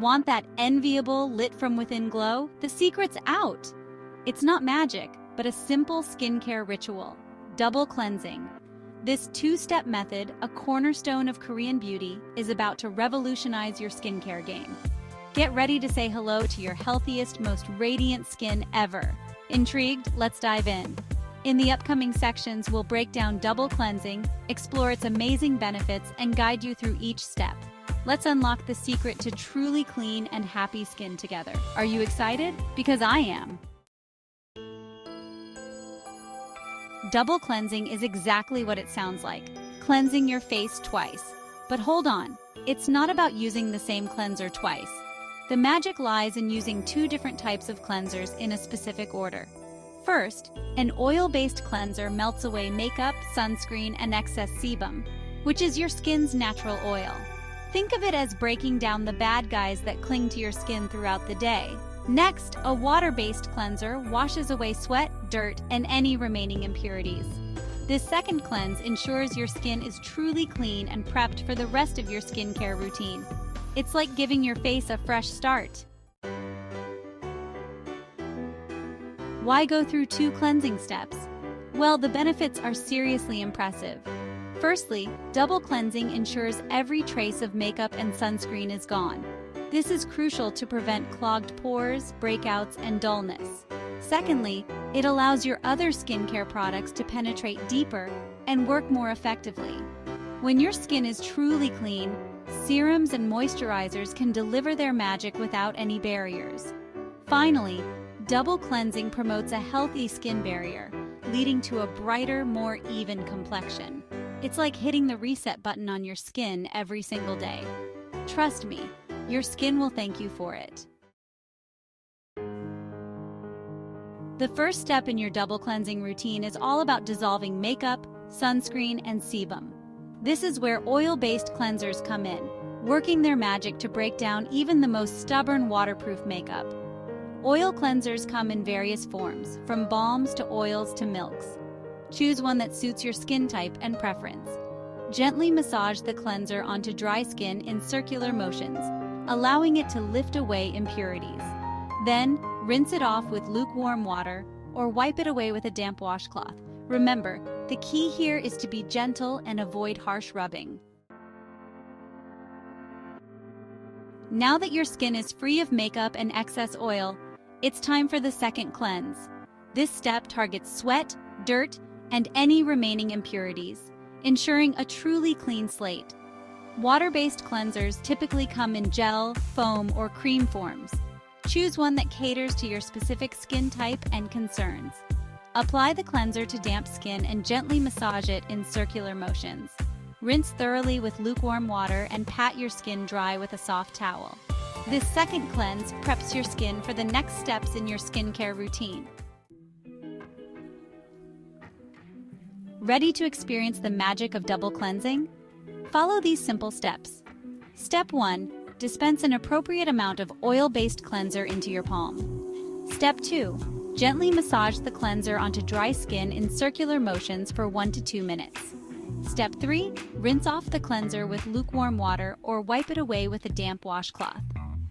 Want that enviable lit from within glow? The secret's out! It's not magic, but a simple skincare ritual: double cleansing. This two-step method, a cornerstone of Korean beauty, is about to revolutionize your skincare game. Get ready to say hello to your healthiest, most radiant skin ever. Intrigued? Let's dive in. In the upcoming sections, we'll break down double cleansing, explore its amazing benefits, and guide you through each step. Let's unlock the secret to truly clean and happy skin together. Are you excited? Because I am. Double cleansing is exactly what it sounds like: cleansing your face twice. But hold on, it's not about using the same cleanser twice. The magic lies in using two different types of cleansers in a specific order. First, an oil-based cleanser melts away makeup, sunscreen, and excess sebum, which is your skin's natural oil. Think of it as breaking down the bad guys that cling to your skin throughout the day. Next, a water-based cleanser washes away sweat, dirt, and any remaining impurities. This second cleanse ensures your skin is truly clean and prepped for the rest of your skincare routine. It's like giving your face a fresh start. Why go through two cleansing steps? Well, the benefits are seriously impressive. Firstly, double cleansing ensures every trace of makeup and sunscreen is gone. This is crucial to prevent clogged pores, breakouts, and dullness. Secondly, it allows your other skincare products to penetrate deeper and work more effectively. When your skin is truly clean, serums and moisturizers can deliver their magic without any barriers. Finally, double cleansing promotes a healthy skin barrier, leading to a brighter, more even complexion. It's like hitting the reset button on your skin every single day. Trust me, your skin will thank you for it. The first step in your double cleansing routine is all about dissolving makeup, sunscreen, and sebum. This is where oil-based cleansers come in, working their magic to break down even the most stubborn waterproof makeup. Oil cleansers come in various forms, from balms to oils to milks. Choose one that suits your skin type and preference. Gently massage the cleanser onto dry skin in circular motions, allowing it to lift away impurities. Then, rinse it off with lukewarm water or wipe it away with a damp washcloth. Remember, the key here is to be gentle and avoid harsh rubbing. Now that your skin is free of makeup and excess oil, it's time for the second cleanse. This step targets sweat, dirt, and any remaining impurities, ensuring a truly clean slate. Water-based cleansers typically come in gel, foam, or cream forms. Choose one that caters to your specific skin type and concerns. Apply the cleanser to damp skin and gently massage it in circular motions. Rinse thoroughly with lukewarm water and pat your skin dry with a soft towel. This second cleanse preps your skin for the next steps in your skincare routine. Ready to experience the magic of double cleansing? Follow these simple steps. Step 1. Dispense an appropriate amount of oil-based cleanser into your palm. Step 2. Gently massage the cleanser onto dry skin in circular motions for 1 to 2 minutes. Step 3. Rinse off the cleanser with lukewarm water or wipe it away with a damp washcloth.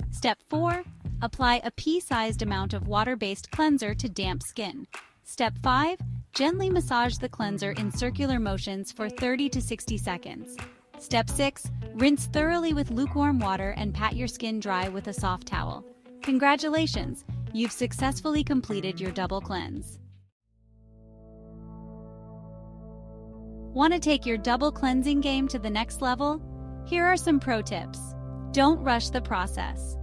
Step 4. Apply a pea-sized amount of water-based cleanser to damp skin. Step 5. Gently massage the cleanser in circular motions for 30 to 60 seconds. Step 6. Rinse thoroughly with lukewarm water and pat your skin dry with a soft towel. Congratulations! You've successfully completed your double cleanse. Want to take your double cleansing game to the next level? Here are some pro tips. Don't rush the process.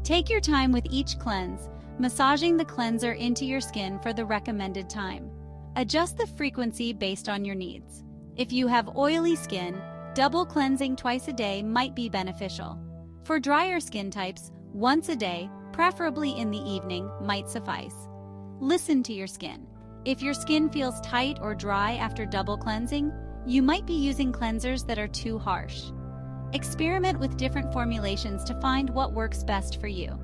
Take your time with each cleanse, massaging the cleanser into your skin for the recommended time. Adjust the frequency based on your needs. If you have oily skin, double cleansing twice a day might be beneficial. For drier skin types, once a day, preferably in the evening, might suffice. Listen to your skin. If your skin feels tight or dry after double cleansing, you might be using cleansers that are too harsh. Experiment with different formulations to find what works best for you.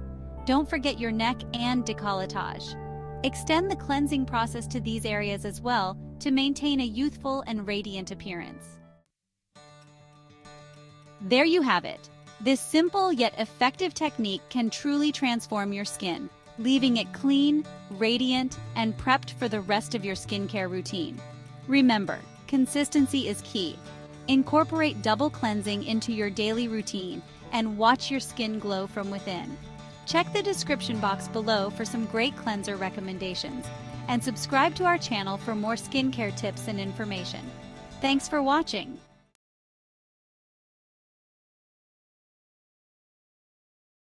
Don't forget your neck and décolletage. Extend the cleansing process to these areas as well to maintain a youthful and radiant appearance. There you have it. This simple yet effective technique can truly transform your skin, leaving it clean, radiant, and prepped for the rest of your skincare routine. Remember, consistency is key. Incorporate double cleansing into your daily routine and watch your skin glow from within. Check the description box below for some great cleanser recommendations, and subscribe to our channel for more skincare tips and information. Thanks for watching.